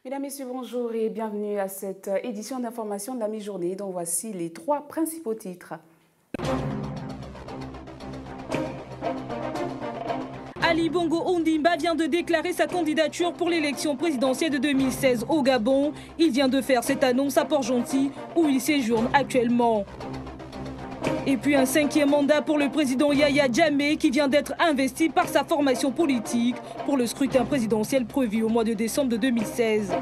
Mesdames, Messieurs, bonjour et bienvenue à cette édition d'information de la mi-journée dont voici les trois principaux titres. Ali Bongo Ondimba vient de déclarer sa candidature pour l'élection présidentielle de 2016 au Gabon. Il vient de faire cette annonce à Port-Gentil où il séjourne actuellement. Et puis un 5e mandat pour le président Yaya Jammeh qui vient d'être investi par sa formation politique pour le scrutin présidentiel prévu au mois de décembre de 2016.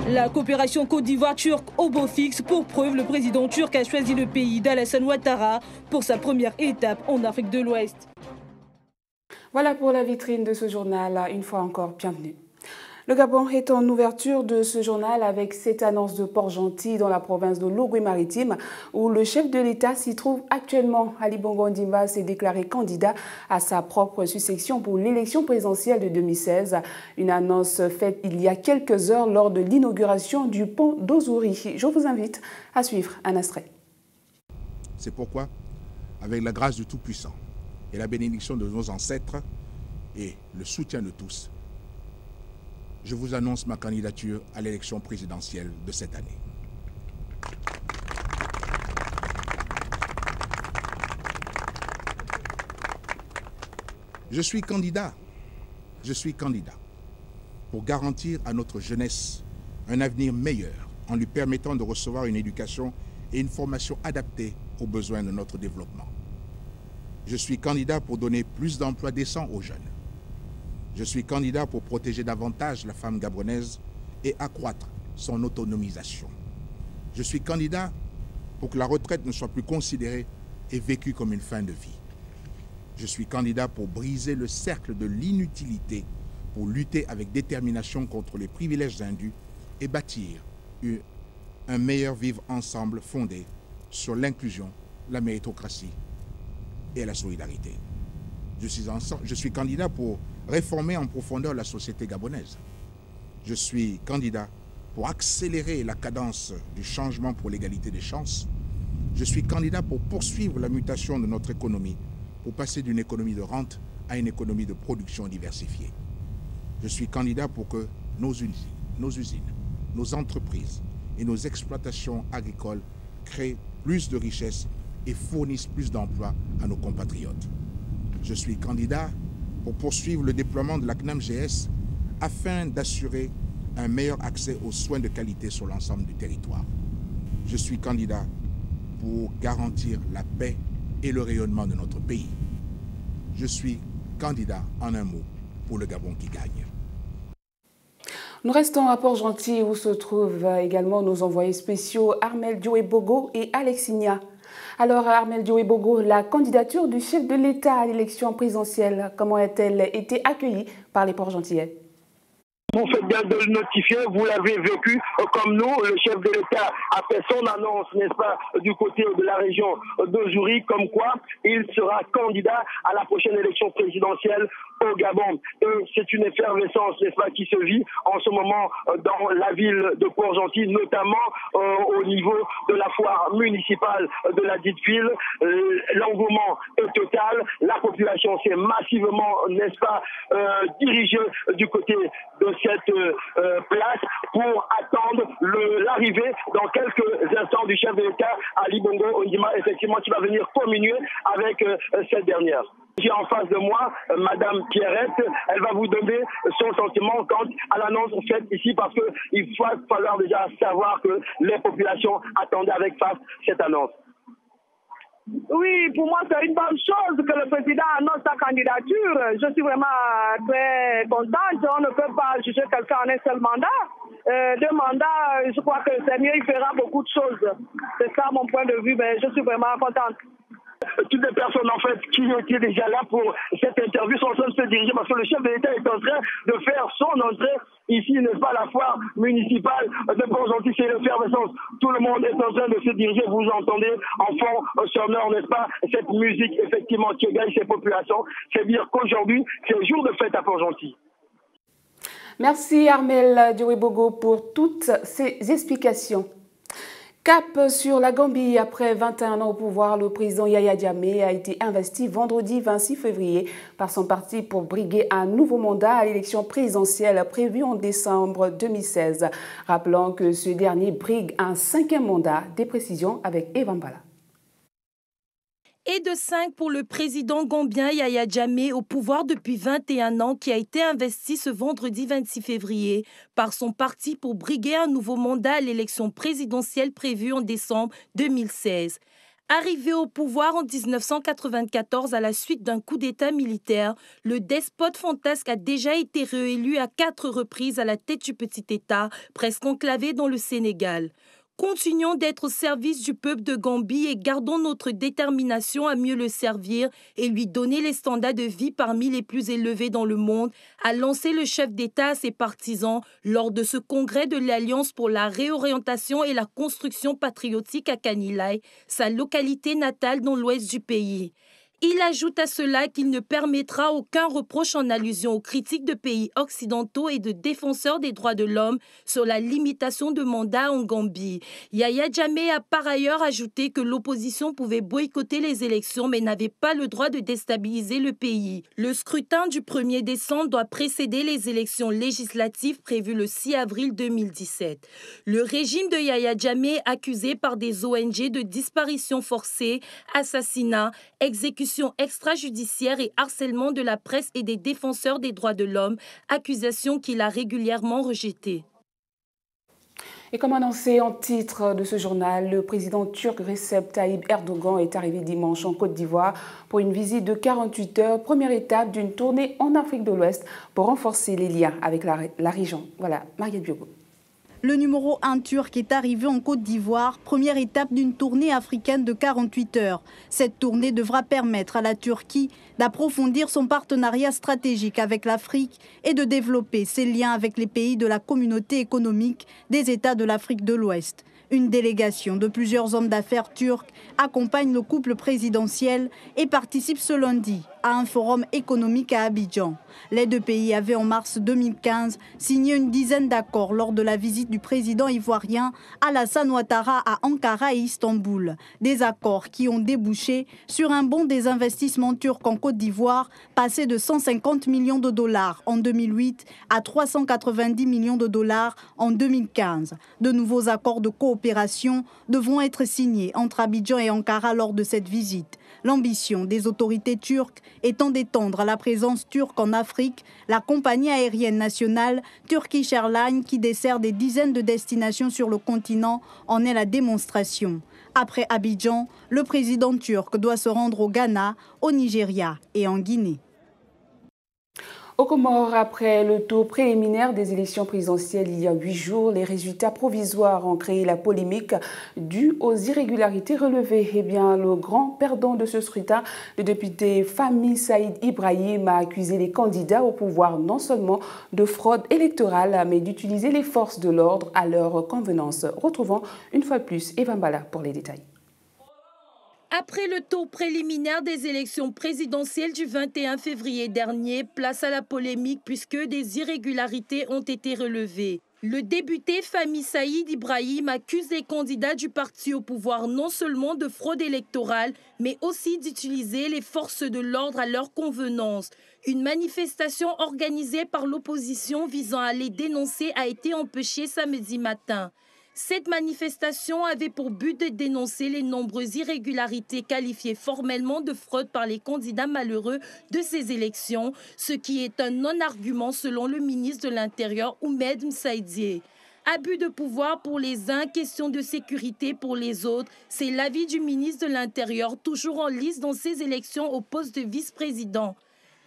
La coopération Côte d'Ivoire-Turque au beau fixe. Pour preuve, le président turc a choisi le pays d'Alassane Ouattara pour sa première étape en Afrique de l'Ouest. Voilà pour la vitrine de ce journal. Une fois encore, bienvenue. Le Gabon est en ouverture de ce journal avec cette annonce de Port-Gentil dans la province de l'Ogooué-Maritime où le chef de l'État s'y trouve actuellement. Ali Bongo Ondimba s'est déclaré candidat à sa propre succession pour l'élection présidentielle de 2016. Une annonce faite il y a quelques heures lors de l'inauguration du pont d'Ozouri. Je vous invite à suivre un extrait. C'est pourquoi, avec la grâce du Tout-Puissant et la bénédiction de nos ancêtres et le soutien de tous, je vous annonce ma candidature à l'élection présidentielle de cette année. Je suis candidat pour garantir à notre jeunesse un avenir meilleur en lui permettant de recevoir une éducation et une formation adaptées aux besoins de notre développement. Je suis candidat pour donner plus d'emplois décents aux jeunes. Je suis candidat pour protéger davantage la femme gabonaise et accroître son autonomisation. Je suis candidat pour que la retraite ne soit plus considérée et vécue comme une fin de vie. Je suis candidat pour briser le cercle de l'inutilité, pour lutter avec détermination contre les privilèges indus et bâtir un meilleur vivre ensemble fondé sur l'inclusion, la méritocratie et la solidarité. Je suis candidat pour réformer en profondeur la société gabonaise. Je suis candidat pour accélérer la cadence du changement pour l'égalité des chances. Je suis candidat pour poursuivre la mutation de notre économie, pour passer d'une économie de rente à une économie de production diversifiée. Je suis candidat pour que nos usines, nos entreprises et nos exploitations agricoles créent plus de richesses et fournissent plus d'emplois à nos compatriotes. Je suis candidat pour poursuivre le déploiement de la CNAMGS afin d'assurer un meilleur accès aux soins de qualité sur l'ensemble du territoire. Je suis candidat pour garantir la paix et le rayonnement de notre pays. Je suis candidat, en un mot, pour le Gabon qui gagne. Nous restons à Port-Gentil où se trouvent également nos envoyés spéciaux Armel Dioé-Bogo et Alexinia. Alors Armel Dioé-Bogo, la candidature du chef de l'État à l'élection présidentielle, comment a-t-elle été accueillie par les Port-Gentilais? Vous faites bien de le notifier, vous l'avez vécu comme nous. Le chef de l'État a fait son annonce, n'est-ce pas, du côté de la région d'Ozouri, comme quoi il sera candidat à la prochaine élection présidentielle au Gabon. Et c'est une effervescence, n'est-ce pas, qui se vit en ce moment dans la ville de Port-Gentil, notamment au niveau de la foire municipale de la dite ville. L'engouement est total, la population s'est massivement, n'est-ce pas, dirigée du côté de cette place pour attendre l'arrivée dans quelques instants du chef de l'État, Ali Bongo Ondimba, effectivement, qui va venir communier avec cette dernière. J'ai en face de moi Madame Pierrette, elle va vous donner son sentiment quant à l'annonce faite ici parce qu'il va falloir déjà savoir que les populations attendaient avec face cette annonce. Oui, pour moi, c'est une bonne chose que le président annonce sa candidature. Je suis vraiment très contente. On ne peut pas juger quelqu'un en un seul mandat. 2 mandats, je crois que c'est mieux, il fera beaucoup de choses. C'est ça mon point de vue, mais je suis vraiment contente. Toutes les personnes en fait qui étaient déjà là pour cette interview sont en train de se diriger parce que le chef de l'État est en train de faire son entrée ici, n'est-ce pas, la foire municipale de Port-Gentil, c'est l'effervescence. Tout le monde est en train de se diriger, vous entendez en fond sonore, n'est-ce pas, cette musique effectivement qui égaye ces populations. C'est dire qu'aujourd'hui, c'est jour de fête à Port-Gentil. Merci Armel Dioé-Bogo pour toutes ces explications. Cap sur la Gambie. Après 21 ans au pouvoir, le président Yaya Jammeh a été investi vendredi 26 février par son parti pour briguer un nouveau mandat à l'élection présidentielle prévue en décembre 2016. Rappelant que ce dernier brigue un 5e mandat. Des précisions avec Evan Bala. Et de 5 pour le président gambien Yaya Jammeh au pouvoir depuis 21 ans qui a été investi ce vendredi 26 février par son parti pour briguer un nouveau mandat à l'élection présidentielle prévue en décembre 2016. Arrivé au pouvoir en 1994 à la suite d'un coup d'État militaire, le despote fantasque a déjà été réélu à 4 reprises à la tête du petit État, presque enclavé dans le Sénégal. Continuons d'être au service du peuple de Gambie et gardons notre détermination à mieux le servir et lui donner les standards de vie parmi les plus élevés dans le monde, a lancé le chef d'État à ses partisans lors de ce congrès de l'Alliance pour la réorientation et la construction patriotique à Kanilai, sa localité natale dans l'ouest du pays. Il ajoute à cela qu'il ne permettra aucun reproche en allusion aux critiques de pays occidentaux et de défenseurs des droits de l'homme sur la limitation de mandat en Gambie. Yaya Jammeh a par ailleurs ajouté que l'opposition pouvait boycotter les élections mais n'avait pas le droit de déstabiliser le pays. Le scrutin du 1er décembre doit précéder les élections législatives prévues le 6 avril 2017. Le régime de Yaya Jammeh, accusé par des ONG de disparition forcée, assassinat, exécution extrajudiciaire et harcèlement de la presse et des défenseurs des droits de l'homme, accusations qu'il a régulièrement rejetées. Et comme annoncé en titre de ce journal, le président turc Recep Tayyip Erdogan est arrivé dimanche en Côte d'Ivoire pour une visite de 48 heures, première étape d'une tournée en Afrique de l'Ouest pour renforcer les liens avec la région. Voilà, Mariette Biogo. Le numéro 1 turc est arrivé en Côte d'Ivoire, première étape d'une tournée africaine de 48 heures. Cette tournée devra permettre à la Turquie d'approfondir son partenariat stratégique avec l'Afrique et de développer ses liens avec les pays de la communauté économique des États de l'Afrique de l'Ouest. Une délégation de plusieurs hommes d'affaires turcs accompagne le couple présidentiel et participe ce lundi à un forum économique à Abidjan. Les deux pays avaient en mars 2015 signé une dizaine d'accords lors de la visite du président ivoirien Alassane Ouattara à Ankara et Istanbul. Des accords qui ont débouché sur un bond des investissements turcs en Côte d'Ivoire passé de 150 millions de dollars en 2008 à 390 millions de dollars en 2015. De nouveaux accords de coopération devront être signés entre Abidjan et Ankara lors de cette visite. L'ambition des autorités turques étant d'étendre la présence turque en Afrique, la compagnie aérienne nationale Turkish Airlines, qui dessert des dizaines de destinations sur le continent, en est la démonstration. Après Abidjan, le président turc doit se rendre au Ghana, au Nigeria et en Guinée. Aux Comores, après le tour préliminaire des élections présidentielles il y a 8 jours, les résultats provisoires ont créé la polémique due aux irrégularités relevées. Eh bien, le grand perdant de ce scrutin, le député Fahmi Saïd Ibrahim, a accusé les candidats au pouvoir non seulement de fraude électorale, mais d'utiliser les forces de l'ordre à leur convenance. Retrouvons une fois de plus Evan Bala pour les détails. Après le tour préliminaire des élections présidentielles du 21 février dernier, place à la polémique puisque des irrégularités ont été relevées. Le député Fahmi Saïd Ibrahim accuse les candidats du parti au pouvoir non seulement de fraude électorale, mais aussi d'utiliser les forces de l'ordre à leur convenance. Une manifestation organisée par l'opposition visant à les dénoncer a été empêchée samedi matin. Cette manifestation avait pour but de dénoncer les nombreuses irrégularités qualifiées formellement de fraude par les candidats malheureux de ces élections, ce qui est un non-argument selon le ministre de l'Intérieur Oumed Msaïdié. Abus de pouvoir pour les uns, question de sécurité pour les autres, c'est l'avis du ministre de l'Intérieur, toujours en lice dans ces élections au poste de vice-président.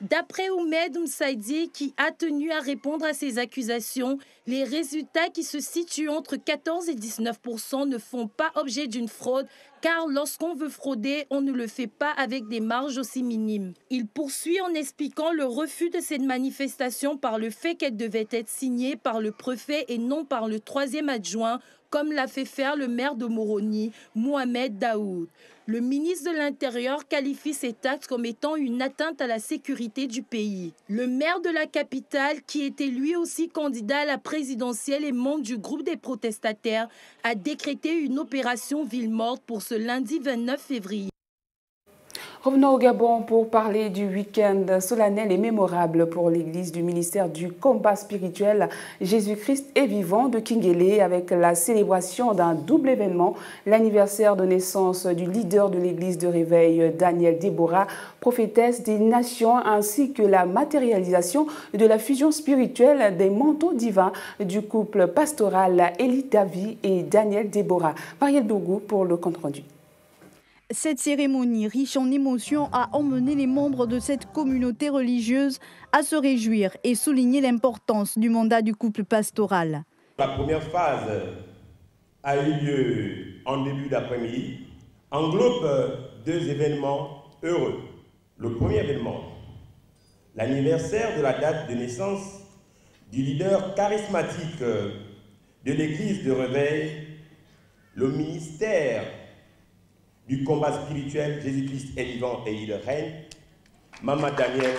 D'après Oumed Msaïdié, qui a tenu à répondre à ces accusations, les résultats qui se situent entre 14 et 19% ne font pas objet d'une fraude Car lorsqu'on veut frauder, on ne le fait pas avec des marges aussi minimes. Il poursuit en expliquant le refus de cette manifestation par le fait qu'elle devait être signée par le préfet et non par le troisième adjoint, comme l'a fait faire le maire de Moroni, Mohamed Daoud. Le ministre de l'Intérieur qualifie cet acte comme étant une atteinte à la sécurité du pays. Le maire de la capitale, qui était lui aussi candidat à la présidentielle et membre du groupe des protestataires, a décrété une opération ville morte pour ce lundi 29 février. Revenons au Gabon pour parler du week-end solennel et mémorable pour l'église du ministère du combat spirituel Jésus-Christ est vivant de Kingélé avec la célébration d'un double événement, l'anniversaire de naissance du leader de l'église de réveil Daniel Deborah, prophétesse des nations, ainsi que la matérialisation de la fusion spirituelle des manteaux divins du couple pastoral Élie Davi et Daniel Deborah. Marielle Dougou pour le compte-rendu. Cette cérémonie riche en émotions a emmené les membres de cette communauté religieuse à se réjouir et souligner l'importance du mandat du couple pastoral. La première phase a eu lieu en début d'après-midi, englobe deux événements heureux. Le premier événement, l'anniversaire de la date de naissance du leader charismatique de l'église de réveil, le ministère du combat spirituel, Jésus-Christ est vivant et il règne, Maman Daniel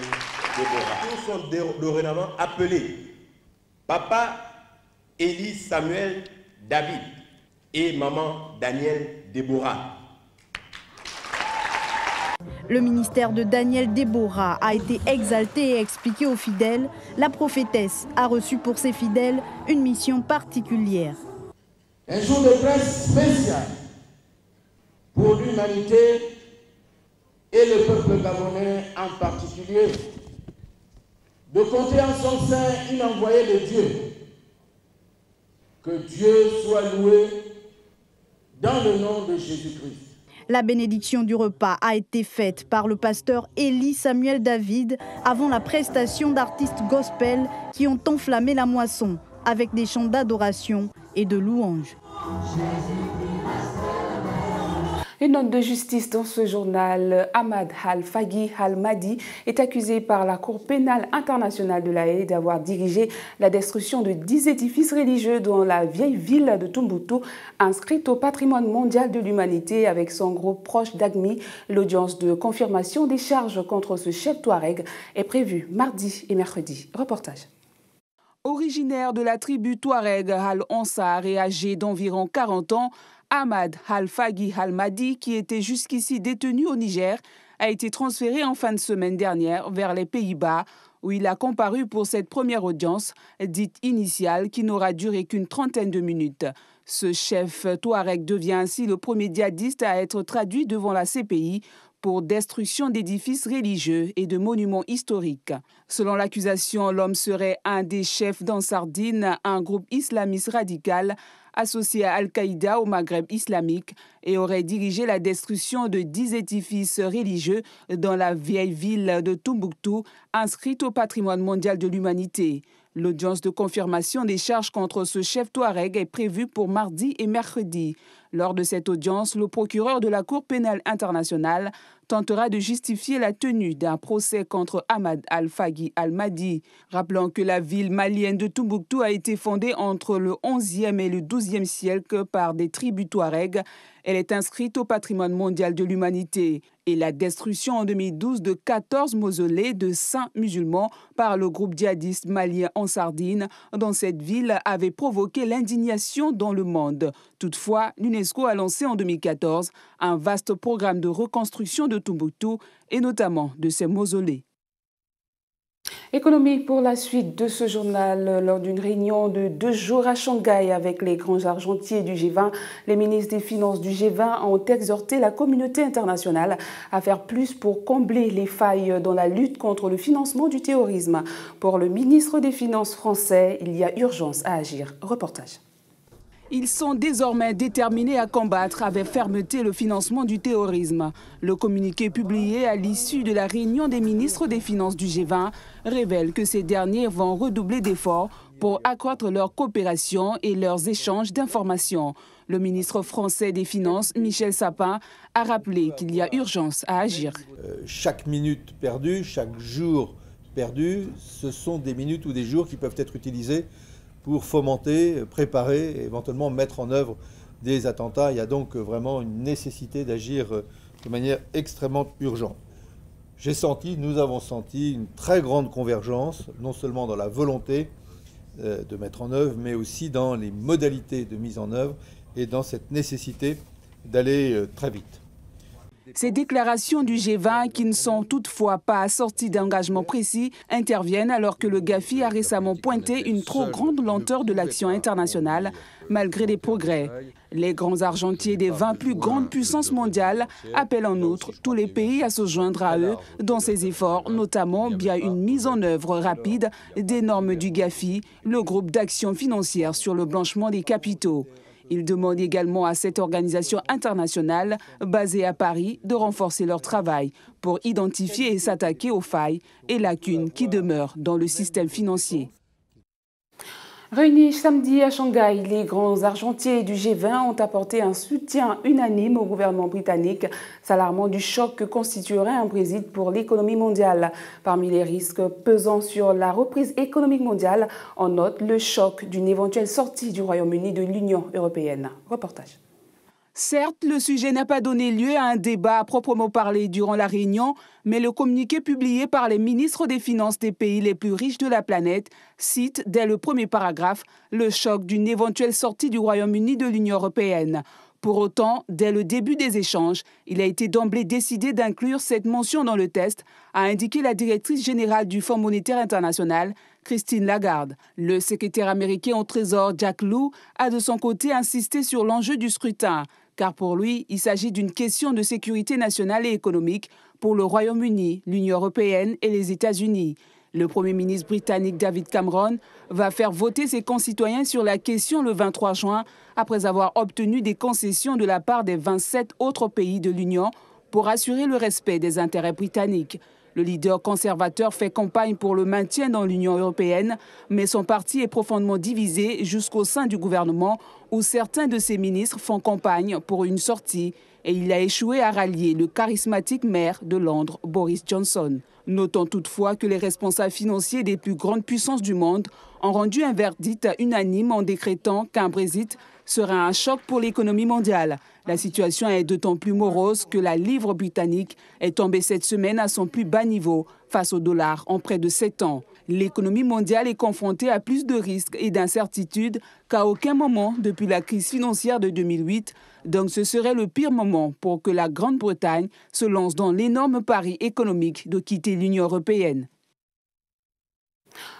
Deborah. Tous sont dorénavant appelés Papa Élie Samuel David et Maman Daniel Deborah. Le ministère de Daniel Deborah a été exalté et expliqué aux fidèles. La prophétesse a reçu pour ses fidèles une mission particulière. Un jour de presse spécial pour l'humanité et le peuple gabonais en particulier, de compter en son sein une envoyée de Dieu. Que Dieu soit loué dans le nom de Jésus-Christ. La bénédiction du repas a été faite par le pasteur Élie Samuel David avant la prestation d'artistes gospel qui ont enflammé la moisson avec des chants d'adoration et de louange. Une note de justice dans ce journal. Ahmad Al-Faghi Al-Mahdi est accusé par la Cour pénale internationale de La Haye d'avoir dirigé la destruction de 10 édifices religieux dans la vieille ville de Tombouctou, inscrite au patrimoine mondial de l'humanité avec son groupe proche d'Agmi. L'audience de confirmation des charges contre ce chef touareg est prévue mardi et mercredi. Reportage. Originaire de la tribu touareg Al-Ansar et âgé d'environ 40 ans, Ahmad Al-Faghi Al-Mahdi, qui était jusqu'ici détenu au Niger, a été transféré en fin de semaine dernière vers les Pays-Bas, où il a comparu pour cette première audience, dite initiale, qui n'aura duré qu'une trentaine de minutes. Ce chef touareg devient ainsi le premier djihadiste à être traduit devant la CPI pour destruction d'édifices religieux et de monuments historiques. Selon l'accusation, l'homme serait un des chefs d'Ansardine, un groupe islamiste radical associé à Al-Qaïda au Maghreb islamique, et aurait dirigé la destruction de 10 édifices religieux dans la vieille ville de Tombouctou, inscrite au patrimoine mondial de l'humanité. L'audience de confirmation des charges contre ce chef touareg est prévue pour mardi et mercredi. Lors de cette audience, le procureur de la Cour pénale internationale tentera de justifier la tenue d'un procès contre Ahmad Al-Faghi Al-Mahdi. Rappelons que la ville malienne de Tombouctou a été fondée entre le 11e et le 12e siècle par des tribus touaregs. Elle est inscrite au patrimoine mondial de l'humanité. Et la destruction en 2012 de 14 mausolées de saints musulmans par le groupe djihadiste malien Ansardine dans cette ville avait provoqué l'indignation dans le monde. Toutefois, l'UNESCO a lancé en 2014 un vaste programme de reconstruction de Tombouctou et notamment de ses mausolées. Économie pour la suite de ce journal. Lors d'une réunion de 2 jours à Shanghai avec les grands argentiers du G20, les ministres des Finances du G20 ont exhorté la communauté internationale à faire plus pour combler les failles dans la lutte contre le financement du terrorisme. Pour le ministre des Finances français, il y a urgence à agir. Reportage. Ils sont désormais déterminés à combattre avec fermeté le financement du terrorisme. Le communiqué publié à l'issue de la réunion des ministres des Finances du G20 révèle que ces derniers vont redoubler d'efforts pour accroître leur coopération et leurs échanges d'informations. Le ministre français des Finances, Michel Sapin, a rappelé qu'il y a urgence à agir. Chaque minute perdue, chaque jour perdu, ce sont des minutes ou des jours qui peuvent être utilisés pour fomenter, préparer et éventuellement mettre en œuvre des attentats. Il y a donc vraiment une nécessité d'agir de manière extrêmement urgente. Nous avons senti une très grande convergence, non seulement dans la volonté de mettre en œuvre, mais aussi dans les modalités de mise en œuvre et dans cette nécessité d'aller très vite. Ces déclarations du G20, qui ne sont toutefois pas assorties d'engagements précis, interviennent alors que le GAFI a récemment pointé une trop grande lenteur de l'action internationale, malgré les progrès. Les grands argentiers des 20 plus grandes puissances mondiales appellent en outre tous les pays à se joindre à eux dans ces efforts, notamment via une mise en œuvre rapide des normes du GAFI, le groupe d'action financière sur le blanchiment des capitaux. Il demande également à cette organisation internationale, basée à Paris, de renforcer leur travail pour identifier et s'attaquer aux failles et lacunes qui demeurent dans le système financier. Réunis samedi à Shanghai, les grands argentiers du G20 ont apporté un soutien unanime au gouvernement britannique, s'alarmant du choc que constituerait un Brexit pour l'économie mondiale. Parmi les risques pesant sur la reprise économique mondiale, on note le choc d'une éventuelle sortie du Royaume-Uni de l'Union européenne. Reportage. Certes, le sujet n'a pas donné lieu à un débat à proprement parler durant la réunion, mais le communiqué publié par les ministres des Finances des pays les plus riches de la planète cite dès le premier paragraphe le choc d'une éventuelle sortie du Royaume-Uni de l'Union européenne. Pour autant, dès le début des échanges, il a été d'emblée décidé d'inclure cette mention dans le test, a indiqué la directrice générale du Fonds monétaire international, Christine Lagarde. Le secrétaire américain au Trésor, Jack Lew, a de son côté insisté sur l'enjeu du scrutin, car pour lui, il s'agit d'une question de sécurité nationale et économique pour le Royaume-Uni, l'Union européenne et les États-Unis. Le Premier ministre britannique David Cameron va faire voter ses concitoyens sur la question le 23 juin, après avoir obtenu des concessions de la part des 27 autres pays de l'Union pour assurer le respect des intérêts britanniques. Le leader conservateur fait campagne pour le maintien dans l'Union européenne, mais son parti est profondément divisé jusqu'au sein du gouvernement, où certains de ses ministres font campagne pour une sortie, et il a échoué à rallier le charismatique maire de Londres, Boris Johnson. Notons toutefois que les responsables financiers des plus grandes puissances du monde ont rendu un verdict unanime en décrétant qu'un Brexit sera un choc pour l'économie mondiale. La situation est d'autant plus morose que la livre britannique est tombée cette semaine à son plus bas niveau face au dollar en près de 7 ans. L'économie mondiale est confrontée à plus de risques et d'incertitudes qu'à aucun moment depuis la crise financière de 2008. Donc ce serait le pire moment pour que la Grande-Bretagne se lance dans l'énorme pari économique de quitter l'Union européenne.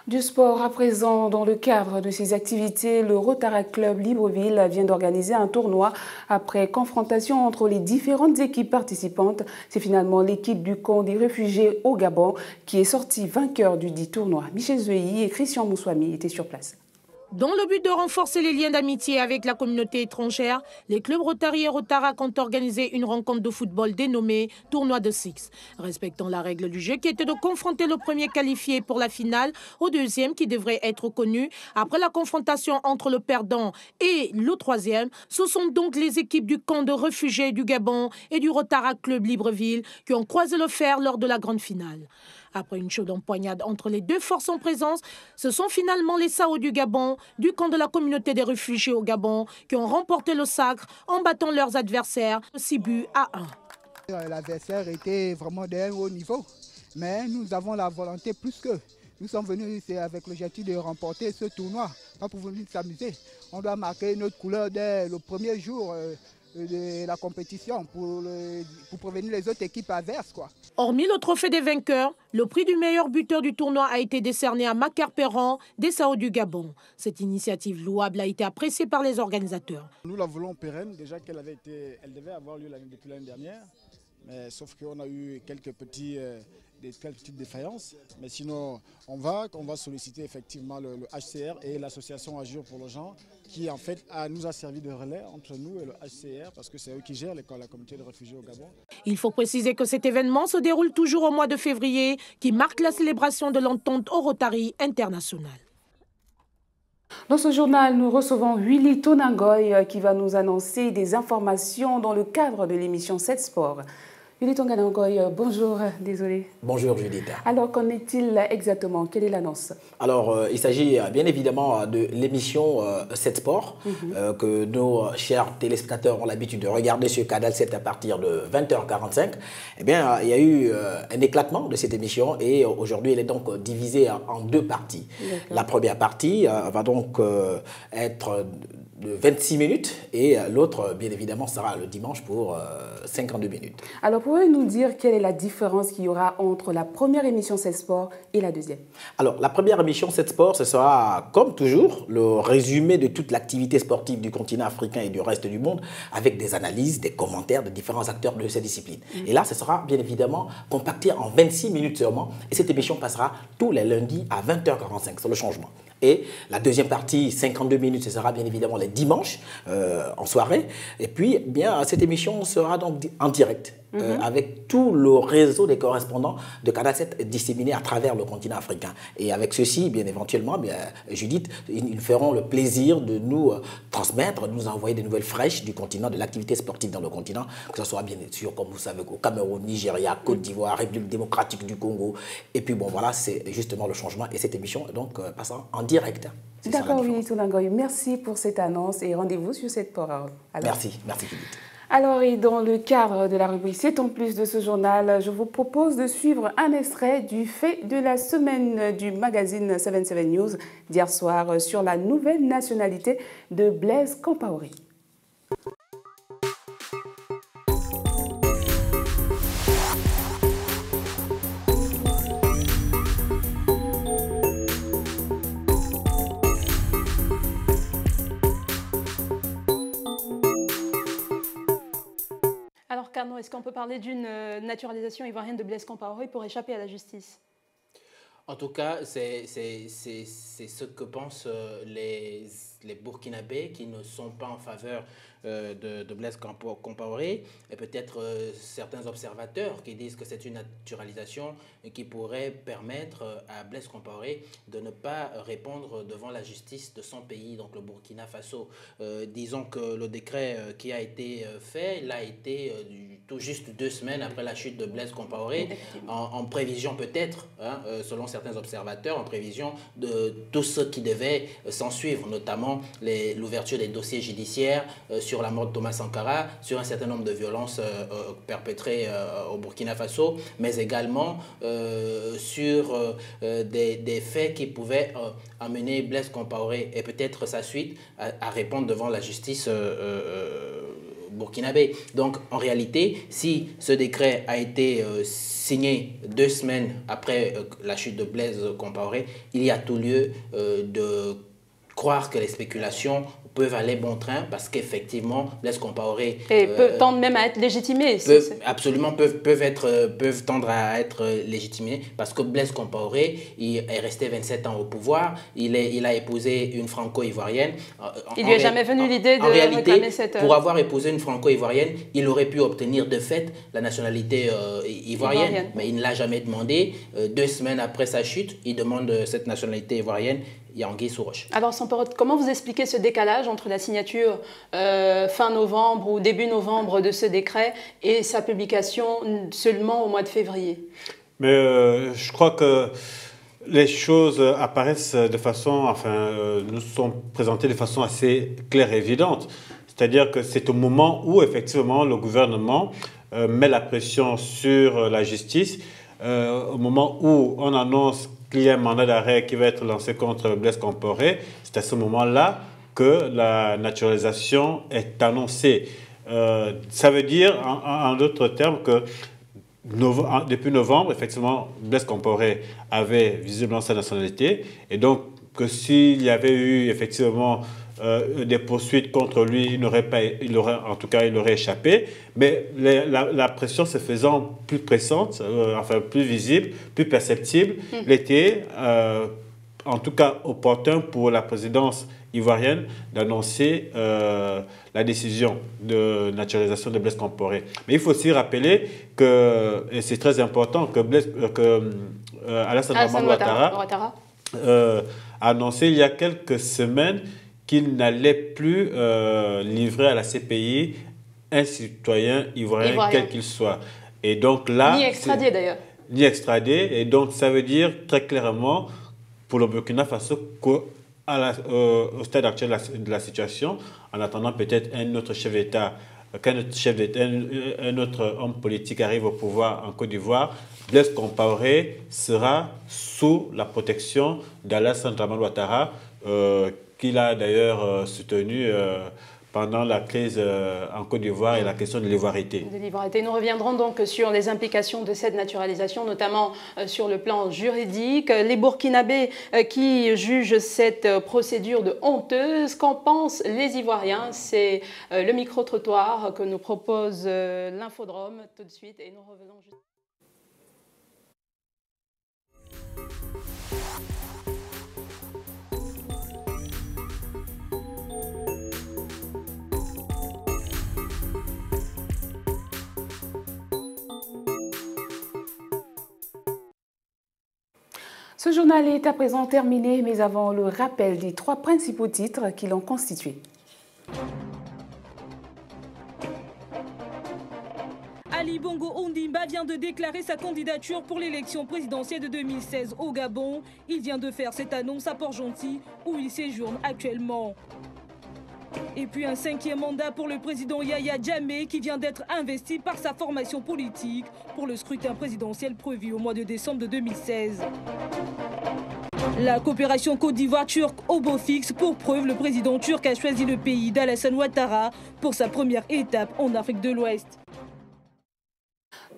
Du sport à présent, dans le cadre de ses activités, le Rotaract Club Libreville vient d'organiser un tournoi après confrontation entre les différentes équipes participantes. C'est finalement l'équipe du camp des réfugiés au Gabon qui est sortie vainqueur du dit tournoi. Michel Zeuilly et Christian Moussouami étaient sur place. Dans le but de renforcer les liens d'amitié avec la communauté étrangère, les clubs Rotary et Rotaract ont organisé une rencontre de football dénommée Tournoi de Six, respectant la règle du jeu qui était de confronter le premier qualifié pour la finale au deuxième qui devrait être connu. Après la confrontation entre le perdant et le troisième, ce sont donc les équipes du camp de réfugiés du Gabon et du Rotaract Club Libreville qui ont croisé le fer lors de la grande finale. Après une chaude empoignade entre les deux forces en présence, ce sont finalement les Sao du Gabon, du camp de la communauté des réfugiés au Gabon, qui ont remporté le sacre en battant leurs adversaires 6 buts à 1. L'adversaire était vraiment d'un haut niveau, mais nous avons la volonté plus que. Nous sommes venus ici avec l'objectif de remporter ce tournoi, pas pour venir s'amuser. On doit marquer notre couleur dès le premier jour de la compétition pour prévenir les autres équipes adverses, quoi. Hormis le trophée des vainqueurs, le prix du meilleur buteur du tournoi a été décerné à Makar Perron des Sao du Gabon. Cette initiative louable a été appréciée par les organisateurs. Nous la voulons pérenne, déjà elle devait avoir lieu depuis l'année dernière, mais sauf qu'on a eu quelques petits telles petites défaillances. Mais sinon, on va solliciter effectivement le HCR et l'association Agir pour le genre, qui en fait nous a servi de relais entre nous et le HCR, parce que c'est eux qui gèrent la communauté de réfugiés au Gabon. Il faut préciser que cet événement se déroule toujours au mois de février, qui marque la célébration de l'entente au Rotary international. Dans ce journal, nous recevons Willy Tonangoy qui va nous annoncer des informations dans le cadre de l'émission 7 Sport. Willy Tonangoy, bonjour, désolé. Bonjour Judith. Alors, qu'en est-il exactement? Quelle est l'annonce? Alors, il s'agit bien évidemment de l'émission 7 Sport que nos chers téléspectateurs ont l'habitude de regarder sur Canal 7 à partir de 20h45. Eh bien, il y a eu un éclatement de cette émission et aujourd'hui, elle est donc divisée en deux parties. La première partie va donc être de 26 minutes et l'autre, bien évidemment, sera le dimanche pour 52 minutes. Alors, pouvez-vous nous dire quelle est la différence qu'il y aura entre la première émission 7 Sport et la deuxième? Alors, la première émission 7 Sport, ce sera, comme toujours, le résumé de toute l'activité sportive du continent africain et du reste du monde, avec des analyses, des commentaires de différents acteurs de ces disciplines. Et là, ce sera bien évidemment compacté en 26 minutes seulement. Et cette émission passera tous les lundis à 20h45, c'est le changement. Et la deuxième partie, 52 minutes, ce sera bien évidemment les dimanches en soirée. Et puis, bien, cette émission sera donc en direct avec tout le réseau des correspondants de Canal 7 disséminés à travers le continent africain. Et avec ceci, bien éventuellement, bien, Judith, ils feront le plaisir de nous transmettre, de nous envoyer des nouvelles fraîches du continent, de l'activité sportive dans le continent, que ce soit bien sûr, comme vous savez, au Cameroun, Nigeria, Côte d'Ivoire, République démocratique du Congo. Et puis bon, voilà, c'est justement le changement. Et cette émission, donc, passera en direct. D'accord, Willy Tonangoy, merci pour cette annonce et rendez-vous sur cette parole. Merci Judith. Alors, et dans le cadre de la rubrique C'est en plus de ce journal, je vous propose de suivre un extrait du fait de la semaine du magazine 77 News d'hier soir sur la nouvelle nationalité de Blaise Compaoré. Est-ce qu'on peut parler d'une naturalisation ivoirienne de Blaise Compaoré pour échapper à la justice? En tout cas, c'est ce que pensent les Burkinabés qui ne sont pas en faveur de Blaise Compaoré et peut-être certains observateurs qui disent que c'est une naturalisation qui pourrait permettre à Blaise Compaoré de ne pas répondre devant la justice de son pays, donc le Burkina Faso. Disons que le décret qui a été fait, il a été tout juste 2 semaines après la chute de Blaise Compaoré, en prévision peut-être, selon certains observateurs, en prévision de tout ce qui devait s'en suivre, notamment l'ouverture des dossiers judiciaires sur la mort de Thomas Sankara, sur un certain nombre de violences perpétrées au Burkina Faso, mais également sur des faits qui pouvaient amener Blaise Compaoré et peut-être sa suite à répondre devant la justice burkinabé. Donc en réalité, si ce décret a été signé 2 semaines après la chute de Blaise Compaoré, il y a tout lieu de croire que les spéculations peuvent aller bon train parce qu'effectivement, Blaise Compaoré... Et tendent même à être légitimés. Absolument, peuvent tendre à être légitimés parce que Blaise Compaoré il est resté 27 ans au pouvoir, il a épousé une franco-ivoirienne. Il lui est jamais venu l'idée de réclamer cette... Pour avoir épousé une franco-ivoirienne, il aurait pu obtenir de fait la nationalité ivoirienne, mais il ne l'a jamais demandé. 2 semaines après sa chute, il demande cette nationalité ivoirienne. Il y a anguille sous roche. Alors, comment vous expliquez ce décalage entre la signature fin novembre ou début novembre de ce décret et sa publication seulement au mois de février? Mais je crois que les choses apparaissent de façon, nous sont présentées de façon assez claire et évidente. C'est-à-dire que c'est au moment où, effectivement, le gouvernement met la pression sur la justice, au moment où on annonce qu'il y a un mandat d'arrêt qui va être lancé contre Blaise Compaoré, c'est à ce moment-là que la naturalisation est annoncée. Ça veut dire, en d'autres termes, que depuis novembre, effectivement, Blaise Compaoré avait visiblement sa nationalité, et donc que s'il y avait eu effectivement des poursuites contre lui, il aurait échappé. Mais la pression se faisant plus pressante, plus visible, plus perceptible, il était en tout cas opportun pour la présidence ivoirienne d'annoncer la décision de naturalisation de Blaise Compaoré. Mais il faut aussi rappeler que, et c'est très important, que Alassane Dramane Ouattara a annoncé il y a quelques semaines qu'il n'allait plus livrer à la CPI un citoyen ivoirien. Quel qu'il soit. Et donc là, ni extradé d'ailleurs. Ni extradé. Et donc ça veut dire très clairement pour le Burkina Faso qu'au stade actuel de la situation, en attendant peut-être un autre chef d'État, un autre homme politique arrive au pouvoir en Côte d'Ivoire, Blaise Compaoré sera sous la protection d'Alassane Dramane Ouattara, qu'il a d'ailleurs soutenu pendant la crise en Côte d'Ivoire et la question de l'ivoirité. Nous reviendrons donc sur les implications de cette naturalisation, notamment sur le plan juridique. Les Burkinabés qui jugent cette procédure de honteuse, qu'en pensent les Ivoiriens? C'est le micro-trottoir que nous propose l'Infodrome tout de suite et nous revenons juste... Ce journal est à présent terminé, mais avant le rappel des 3 principaux titres qui l'ont constitué. Ali Bongo Ondimba vient de déclarer sa candidature pour l'élection présidentielle de 2016 au Gabon. Il vient de faire cette annonce à Port-Gentil, où il séjourne actuellement. Et puis un 5e mandat pour le président Yaya Jammeh qui vient d'être investi par sa formation politique pour le scrutin présidentiel prévu au mois de décembre de 2016. La coopération Côte d'Ivoire-Turc au beau fixe. Pour preuve, le président turc a choisi le pays d'Alassane Ouattara pour sa première étape en Afrique de l'Ouest.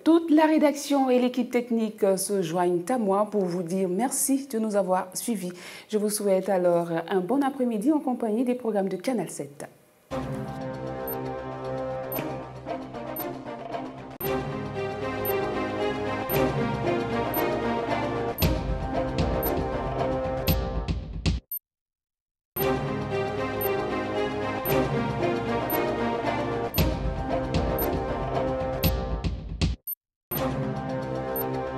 Toute la rédaction et l'équipe technique se joignent à moi pour vous dire merci de nous avoir suivis. Je vous souhaite alors un bon après-midi en compagnie des programmes de Canal 7.